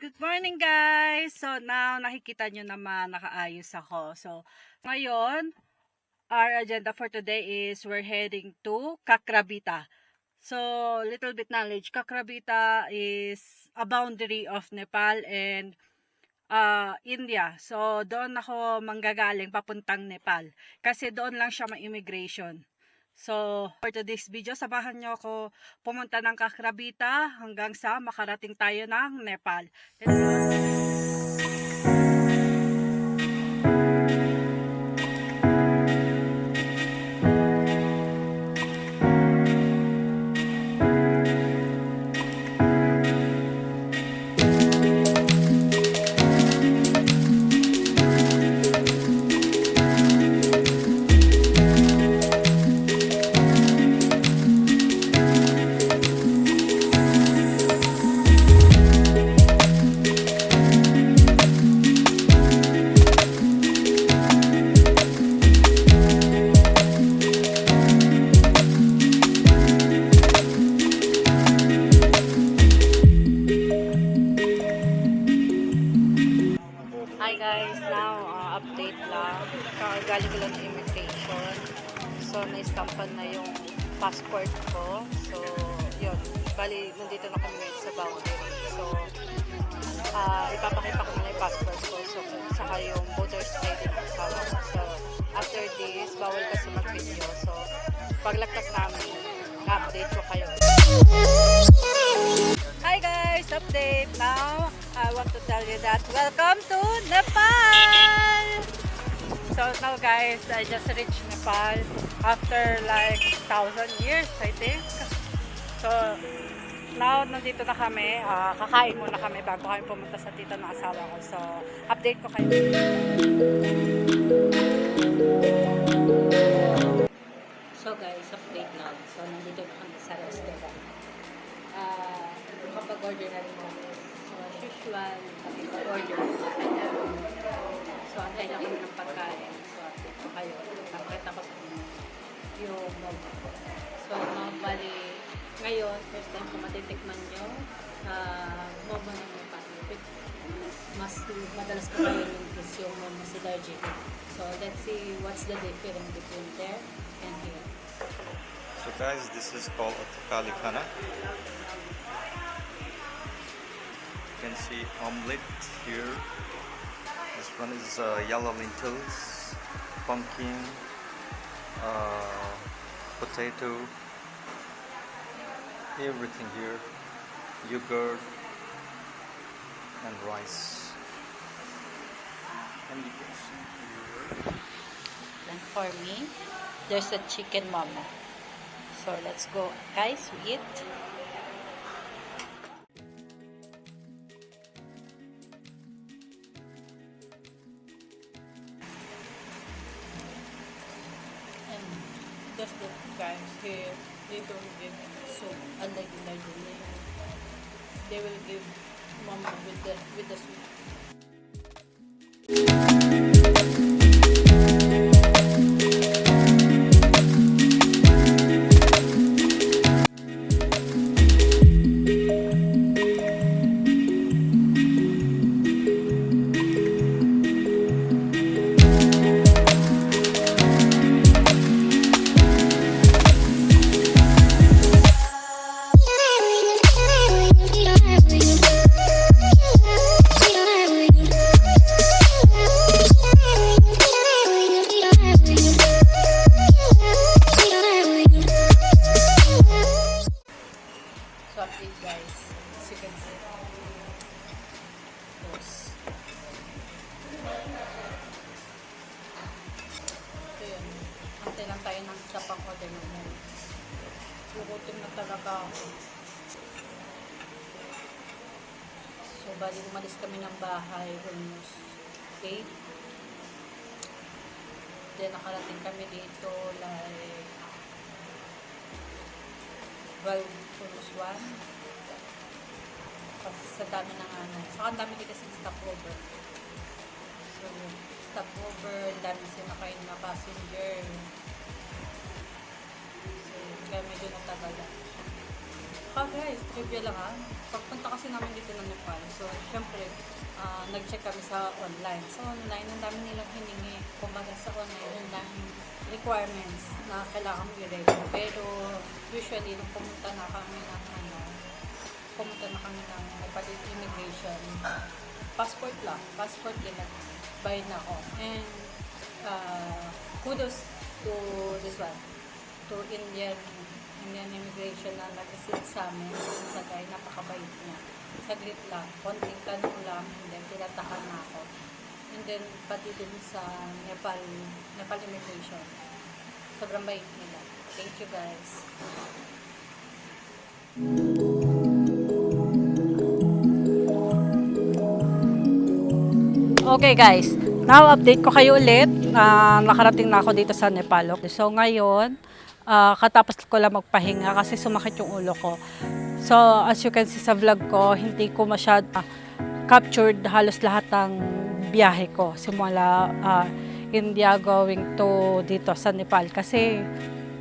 Good morning guys! So now nakikita nyo naman nakaayos ako. So ngayon, our agenda for today is we're heading to Kakrabita. So little bit knowledge, Kakrabita is a boundary of Nepal and India. So doon ako manggagaling papuntang Nepal. Kasi doon lang siya ma-immigration. So, for today's video, samahan nyo ako pumunta ng Kakrabita hanggang sa makarating tayo ng Nepal. Let's go! Hi guys, now update lang. Galing ko lang ng immigration. So na-stampan na yung passport ko. So yun, bali nandito na kami sa boundary. So ipapakita ko na yung passport ko. So saka yung voter's ID ng asawa ko. So after this, bawal kasi mag-video. So paglagtas namin, update ko kayo. Hi guys, update now. I want to tell you that welcome to Nepal. So now guys, I just reached Nepal after like 1,000 years, I think. So now nandito na kami. Kakain muna kami bago kami pumunta sa tito ng asawa ko. So update ko kayo. So guys, update now. So nandito na kami sa restaurant. Kapag-order na rin kami. So as usual, kapag-order na. So antay lang kami ng pagkain. So update ko kayo. Nakita ko sa yung momo. So bali, ngayon, first time ko matitikman nyo momo ng Nepal. Mas madalas ko kayo yung momo sa Darjeeling. So let's see what's the difference between there and here. So guys, this is called Atakali Khana. You can see omelette here. This one is yellow lentils, pumpkin, potato, everything here, yogurt and rice. And you can see here. And for me, there's a chicken momo. So let's go guys, we eat. And just the guys here, they don't give soup unlike in Darjeeling. They will give momo with the soup. Guys, as you can see, so yun, antay lang tayo ng isa pang order naman. Lugutin na talaga ako. So bali umalis kami ng bahay almost 8. Then nakarating kami dito like 12, almost 1. Sa dami ng saka ang dami din kasi stopover. So, stopover, dami sinakain na passenger. So, kaya medyo natagalan. Guys, trivia lang Pagpunta kasi namin dito ng Nepal, so syempre, nag-check kami sa online. Sa online, ang dami nilang hiningi. Kumbaga sa online, ang daming requirements na kailangan mo i-ready. Pero usually, nung pumunta na kami ng Nepal immigration, passport din nag-bayad na ako. And kudos to this one, to Indian immigration na nag-assist sa amin sa guy, napakabait niya. Saglit lang, konting tanong lang, and then tinatahan na ako. And then, pati din sa Nepal immigration. Sobrang bait nila. Thank you guys. Okay guys, now update ko kayo ulit. Nakarating na ako dito sa Nepal. So ngayon, katapos ko lang magpahinga kasi sumakit yung ulo ko. So as you can see sa vlog ko, hindi ko masyad captured halos lahat ng biyahe ko. Simula India going to dito sa Nepal kasi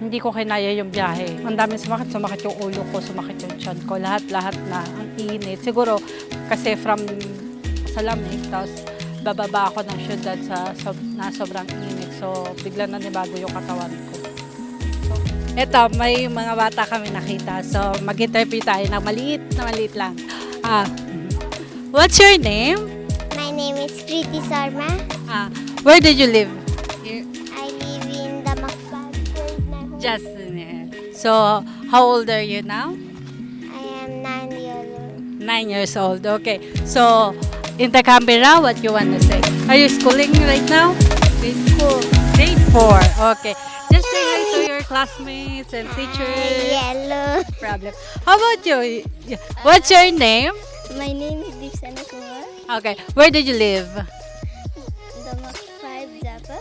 hindi ko kinaya yung biyahe. Ang daming sumakit yung ulo ko, sumakit yung tiyan ko, lahat na, ang init. Siguro kasi from sa lamig, tapos bababa ako ng syudad na sobrang init. So, bigla na nibago yung katawan ko. So, eto, may mga bata kami nakita. So, mag-interview tayo na maliit lang. What's your name? My name is Kriti Sharma. Where did you live? Here. I live in the Makbad. Just So, how old are you now? I am 9 years old. 9 years old. Okay. So, in the camera, what you want to say? Are you schooling right now? Grade 4. Okay. Just say hi to your classmates and teachers. Hello. Problem. How about you? What's your name? My name is Dipsana Kumar. Okay. Where did you live? The Makbad Japa.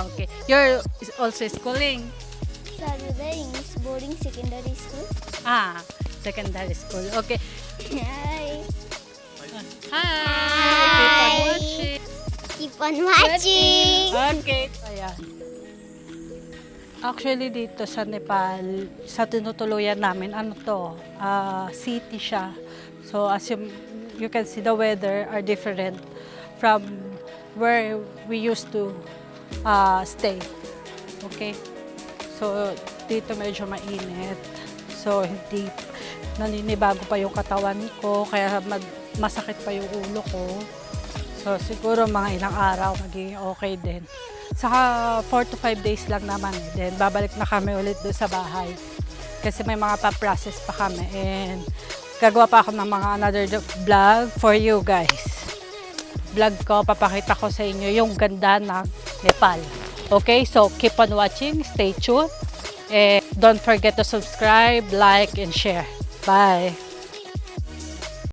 Okay. You're also schooling? Sarvodaya English Boarding Secondary School. Secondary school. Okay. Hi. Hi. Keep on watching. Okay. Ayan. Actually, dito sa Nepal, sa tinutuluyan namin, city siya. So, as you can see, the weather are different from where we used to stay. Okay? So, dito medyo mainit. So, hindi naninibago pa yung katawan ko, kaya masakit pa yung ulo ko. So, siguro mga ilang araw magiging okay din. Saka 4 to 5 days lang naman. Then, babalik na kami ulit doon sa bahay. Kasi may mga pa-process pa kami. And, gagawa pa ako ng mga another vlog for you guys. Vlog ko, papakita ko sa inyo yung ganda ng Nepal. Okay? So, keep on watching. Stay tuned. And don't forget to subscribe, like, and share. Bye!